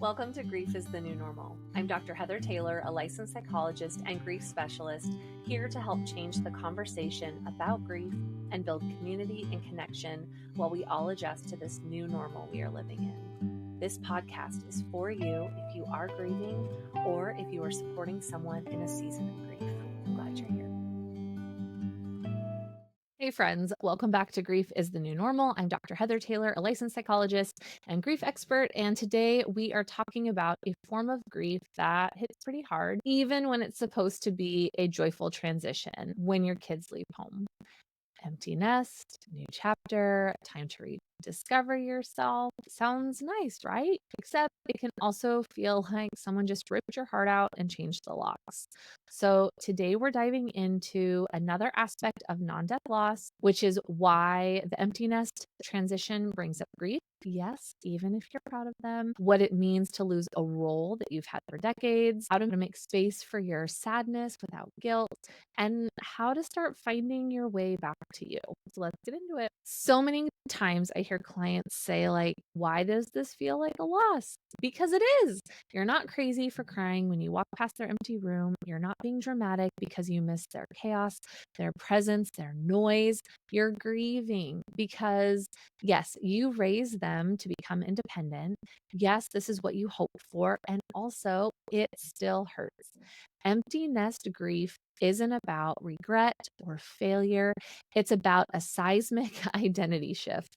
Welcome to Grief is the New Normal. I'm Dr. Heather Taylor, a licensed psychologist and grief specialist, here to help change the conversation about grief and build community and connection while we all adjust to this new normal we are living in. This podcast is for you if you are grieving or if you are supporting someone in a season of grief. I'm glad you're here. Hey friends, welcome back to Grief is the New Normal. I'm Dr. Heather Taylor, a licensed psychologist and grief expert, and today we are talking about a form of grief that hits pretty hard, even when it's supposed to be a joyful transition when your kids leave home. Empty nest, new chapter, time to rediscover yourself. Sounds nice, right? Except it can also feel like someone just ripped your heart out and changed the locks. So today we're diving into another aspect of non-death loss, which is why the empty nest transition brings up grief. Yes, even if you're proud of them, what it means to lose a role that you've had for decades, how to make space for your sadness without guilt, and how to start finding your way back to you. So let's get into it. So many times I hear clients say, like, why does this feel like a loss? Because it is. You're not crazy for crying when you walk past their empty room. You're not being dramatic because you miss their chaos, their presence, their noise. You're grieving because, yes, you raised them to become independent. Yes, this is what you hoped for. And also, it still hurts. Empty nest grief isn't about regret or failure. It's about a seismic identity shift.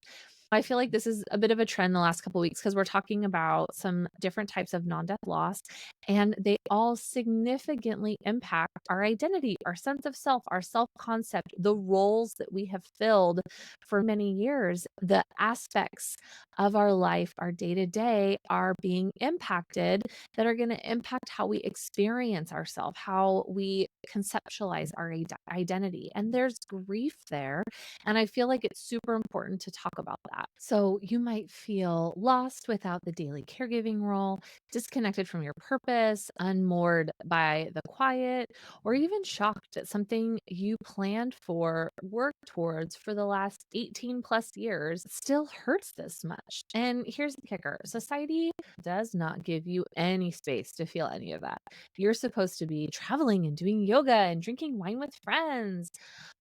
I feel like this is a bit of a trend the last couple of weeks because we're talking about some different types of non-death loss, and they all significantly impact our identity, our sense of self, our self-concept, the roles that we have filled for many years. The aspects of our life, our day-to-day, are being impacted that are going to impact how we experience ourselves, how we conceptualize our identity. And there's grief there. And I feel like it's super important to talk about that. So you might feel lost without the daily caregiving role, disconnected from your purpose, unmoored by the quiet, or even shocked at something you planned for, worked towards for the last 18 plus years still hurts this much. And here's the kicker: society does not give you any space to feel any of that. You're supposed to be traveling and doing yoga and drinking wine with friends.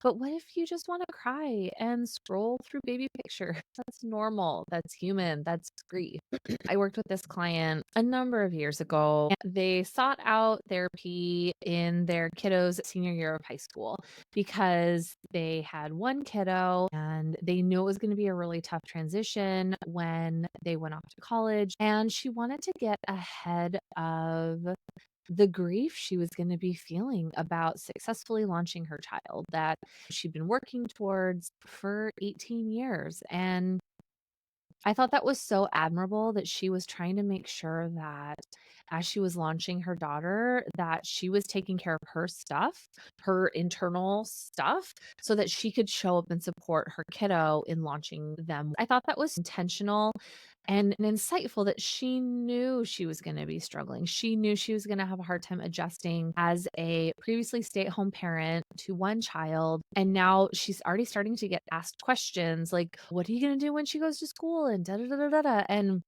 But what if you just want to cry and scroll through baby pictures? That's normal. That's human. That's grief. I worked with this client a number of years ago. And they sought out therapy in their kiddos' senior year of high school because they had one kiddo and they knew it was going to be a really tough transition when they went off to college. And she wanted to get ahead of the grief she was going to be feeling about successfully launching her child that she'd been working towards for 18 years. And I thought that was so admirable that she was trying to make sure that as she was launching her daughter, that she was taking care of her stuff, her internal stuff, so that she could show up and support her kiddo in launching them. I thought that was intentional and insightful, that she knew she was going to be struggling. She knew she was going to have a hard time adjusting as a previously stay-at-home parent to one child. And now she's already starting to get asked questions like, what are you going to do when she goes to school? And da da da da da da. And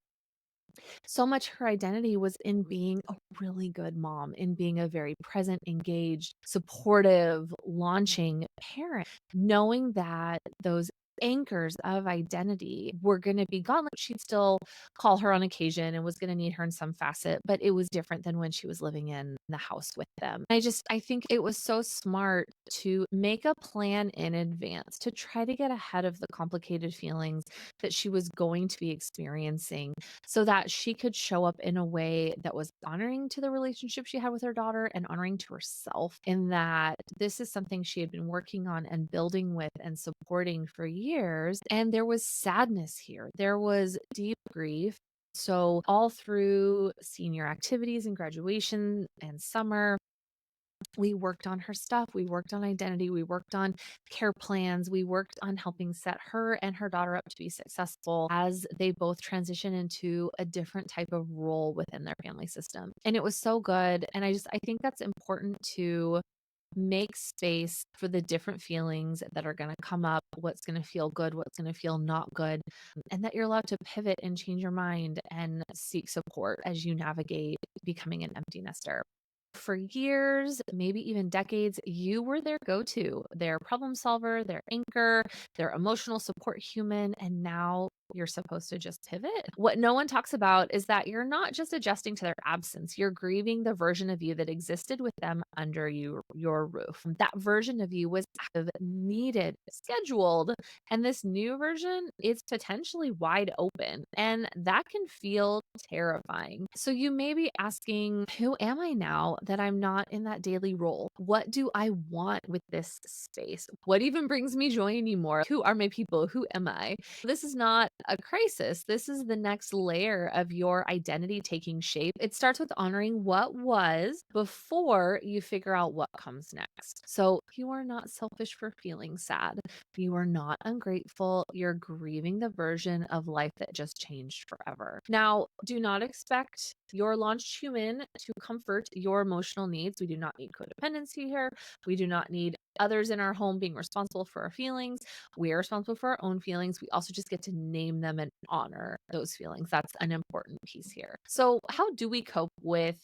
so much her identity was in being a really good mom, in being a very present, engaged, supportive, launching parent, knowing that those anchors of identity were going to be gone. Like, she'd still call her on occasion and was going to need her in some facet, but it was different than when she was living in the house with them. I think it was so smart to make a plan in advance to try to get ahead of the complicated feelings that she was going to be experiencing, so that she could show up in a way that was honoring to the relationship she had with her daughter and honoring to herself, in that this is something she had been working on and building with and supporting for years. And there was sadness here. There was deep grief. So all through senior activities and graduation and summer, we worked on her stuff. We worked on identity. We worked on care plans. We worked on helping set her and her daughter up to be successful as they both transition into a different type of role within their family system. And it was so good. And I think that's important to Make space for the different feelings that are going to come up, what's going to feel good, what's going to feel not good, and that you're allowed to pivot and change your mind and seek support as you navigate becoming an empty nester. For years, maybe even decades, you were their go to, their problem solver, their anchor, their emotional support human. And now you're supposed to just pivot. What no one talks about is that you're not just adjusting to their absence, you're grieving the version of you that existed with them under your roof. That version of you was active, needed, scheduled, and this new version is potentially wide open. And that can feel terrifying. So you may be asking, who am I now that I'm not in that daily role? What do I want with this space? What even brings me joy anymore? Who are my people? Who am I? This is not a crisis. This is the next layer of your identity taking shape. It starts with honoring what was before you figure out what comes next. So you are not selfish for feeling sad. You are not ungrateful. You're grieving the version of life that just changed forever. Now, do not expect your launched human to comfort your emotional needs. We do not need codependency here. We do not need others in our home being responsible for our feelings. We are responsible for our own feelings. We also just get to name them and honor those feelings. That's an important piece here. So, how do we cope with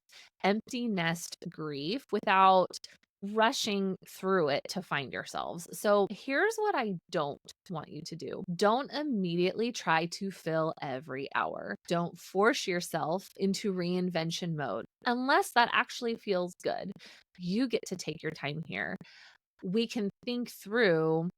empty nest grief without rushing through it to find yourselves? So, here's what I don't want you to do. Don't immediately try to fill every hour. Don't force yourself into reinvention mode unless that actually feels good. You get to take your time here. We can think through,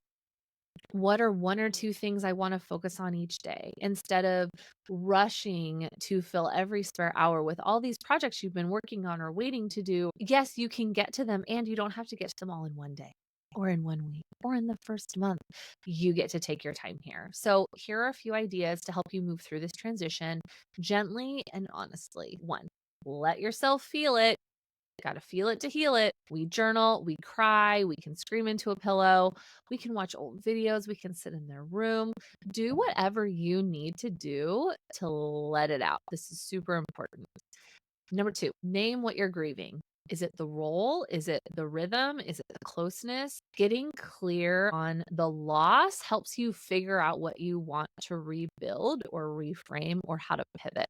what are one or two things I want to focus on each day instead of rushing to fill every spare hour with all these projects you've been working on or waiting to do. Yes, you can get to them, and you don't have to get to them all in one day or in 1 week or in the first month. You get to take your time here. So, here are a few ideas to help you move through this transition gently and honestly. One, let yourself feel it. Got to feel it to heal it. We journal, we cry, we can scream into a pillow, we can watch old videos, we can sit in their room. Do whatever you need to do to let it out. This is super important. Number two, name what you're grieving. Is it the role? Is it the rhythm? Is it the closeness? Getting clear on the loss helps you figure out what you want to rebuild or reframe or how to pivot.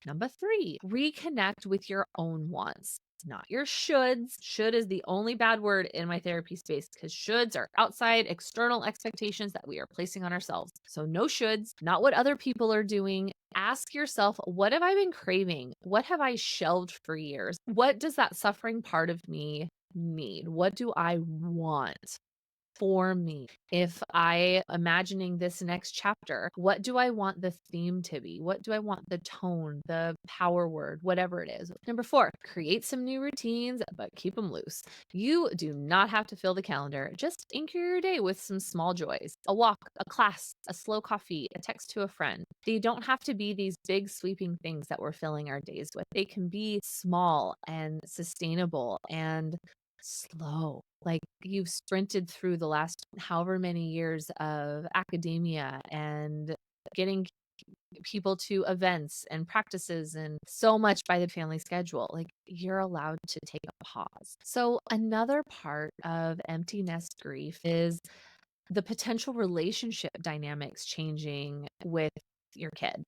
Number three, reconnect with your own wants, not your shoulds. Should is the only bad word in my therapy space because shoulds are outside external expectations that we are placing on ourselves. So, no shoulds, not what other people are doing. Ask yourself, what have I been craving? What have I shelved for years? What does that suffering part of me need? What do I want for me? If I imagining this next chapter, what do I want the theme to be? What do I want the tone, the power word, whatever it is? Number four, create some new routines, but keep them loose. You do not have to fill the calendar. Just anchor your day with some small joys, a walk, a class, a slow coffee, a text to a friend. They don't have to be these big sweeping things that we're filling our days with. They can be small and sustainable and slow. Like, you've sprinted through the last however many years of academia and getting people to events and practices and so much by the family schedule. Like, you're allowed to take a pause. So, another part of empty nest grief is the potential relationship dynamics changing with your kid.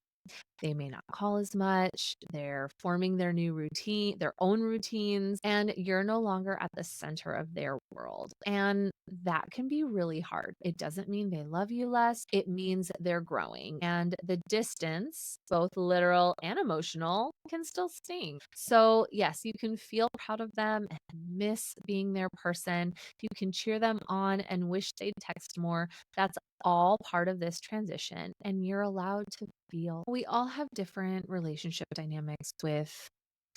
They may not call as much. They're forming their new routine, their own routines, and you're no longer at the center of their world. And that can be really hard. It doesn't mean they love you less. It means they're growing. And the distance, both literal and emotional, can still sting. So, yes, you can feel proud of them and miss being their person. You can cheer them on and wish they'd text more. That's all part of this transition, and you're allowed to feel. We all have different relationship dynamics with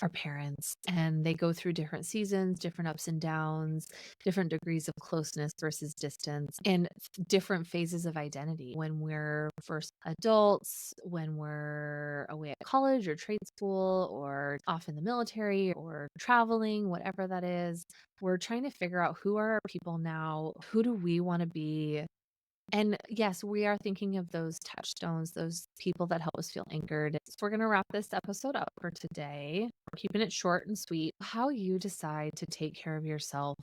our parents, and they go through different seasons, different ups and downs, different degrees of closeness versus distance, and different phases of identity. When we're first adults, when we're away at college or trade school or off in the military or traveling, whatever that is, we're trying to figure out, who are our people now? Who do we want to be And yes, we are thinking of those touchstones, those people that help us feel anchored. So we're going to wrap this episode up for today. We're keeping it short and sweet. How you decide to take care of yourself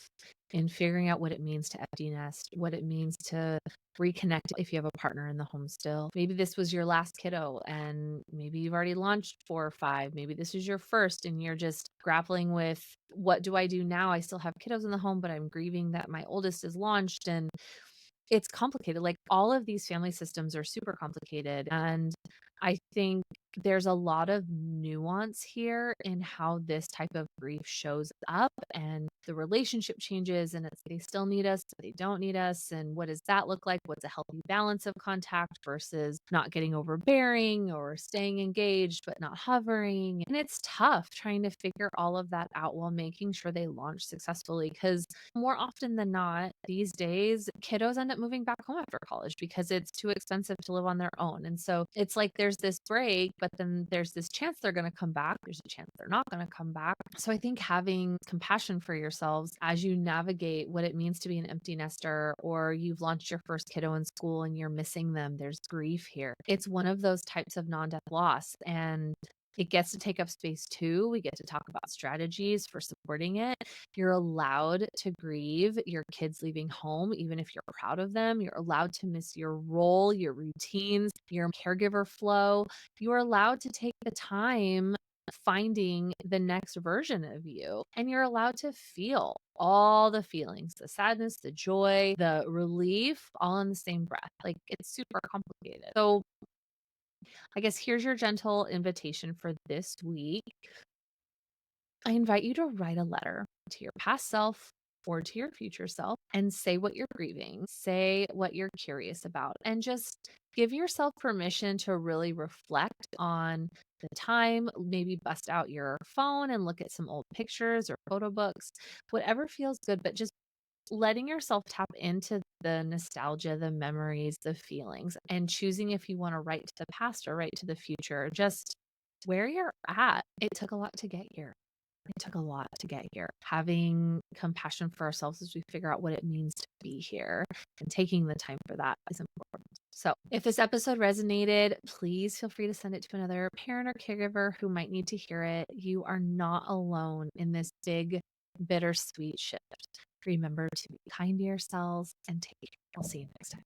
in figuring out what it means to empty nest, what it means to reconnect if you have a partner in the home still. Maybe this was your last kiddo and maybe you've already launched 4 or 5. Maybe this is your first and you're just grappling with, what do I do now? I still have kiddos in the home, but I'm grieving that my oldest is launched, and it's complicated. Like, all of these family systems are super complicated, and I think there's a lot of nuance here in how this type of grief shows up, and the relationship changes, and it's they still need us, but they don't need us, and what does that look like? What's a healthy balance of contact versus not getting overbearing or staying engaged but not hovering? And it's tough trying to figure all of that out while making sure they launch successfully, because more often than not, these days, kiddos end up moving back home after college because it's too expensive to live on their own. And so it's like there's this break, but then there's this chance they're going to come back. There's a chance they're not going to come back. So I think having compassion for yourselves as you navigate what it means to be an empty nester, or you've launched your first kiddo in school and you're missing them, there's grief here. It's one of those types of non-death loss. And it gets to take up space too. We get to talk about strategies for supporting it. You're allowed to grieve your kids leaving home, even if you're proud of them. You're allowed to miss your role, your routines, your caregiver flow. You're allowed to take the time finding the next version of you. And you're allowed to feel all the feelings, the sadness, the joy, the relief, all in the same breath. Like, it's super complicated. So I guess here's your gentle invitation for this week. I invite you to write a letter to your past self or to your future self and say what you're grieving, say what you're curious about, and just give yourself permission to really reflect on the time. Maybe bust out your phone and look at some old pictures or photo books, whatever feels good, but just letting yourself tap into the nostalgia, the memories, the feelings, and choosing if you want to write to the past or write to the future, just where you're at. It took a lot to get here. It took a lot to get here. Having compassion for ourselves as we figure out what it means to be here and taking the time for that is important. So, if this episode resonated, please feel free to send it to another parent or caregiver who might need to hear it. You are not alone in this big, bittersweet shift. Remember to be kind to yourselves and take care. I'll see you next time.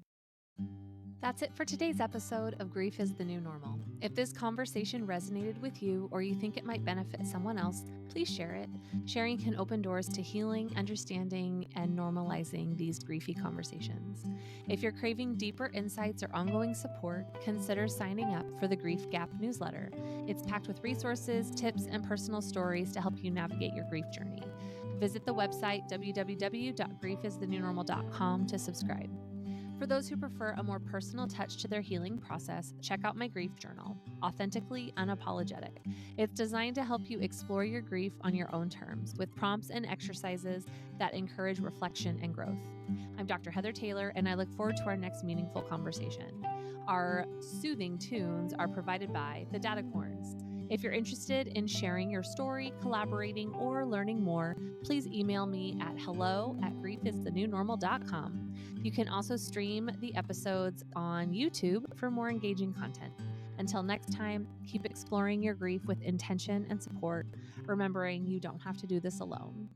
That's it for today's episode of Grief is the New Normal. If this conversation resonated with you or you think it might benefit someone else, please share it. Sharing can open doors to healing, understanding, and normalizing these griefy conversations. If you're craving deeper insights or ongoing support, consider signing up for the Grief Gap newsletter. It's packed with resources, tips, and personal stories to help you navigate your grief journey. Visit the website www.griefisthenewnormal.com to subscribe. For those who prefer a more personal touch to their healing process, check out my grief journal, Authentically Unapologetic. It's designed to help you explore your grief on your own terms, with prompts and exercises that encourage reflection and growth. I'm Dr. Heather Taylor, and I look forward to our next meaningful conversation. Our soothing tunes are provided by the Datacorns. If you're interested in sharing your story, collaborating, or learning more, please email me at hello@griefisthenewnormal.com. You can also stream the episodes on YouTube for more engaging content. Until next time, keep exploring your grief with intention and support, remembering you don't have to do this alone.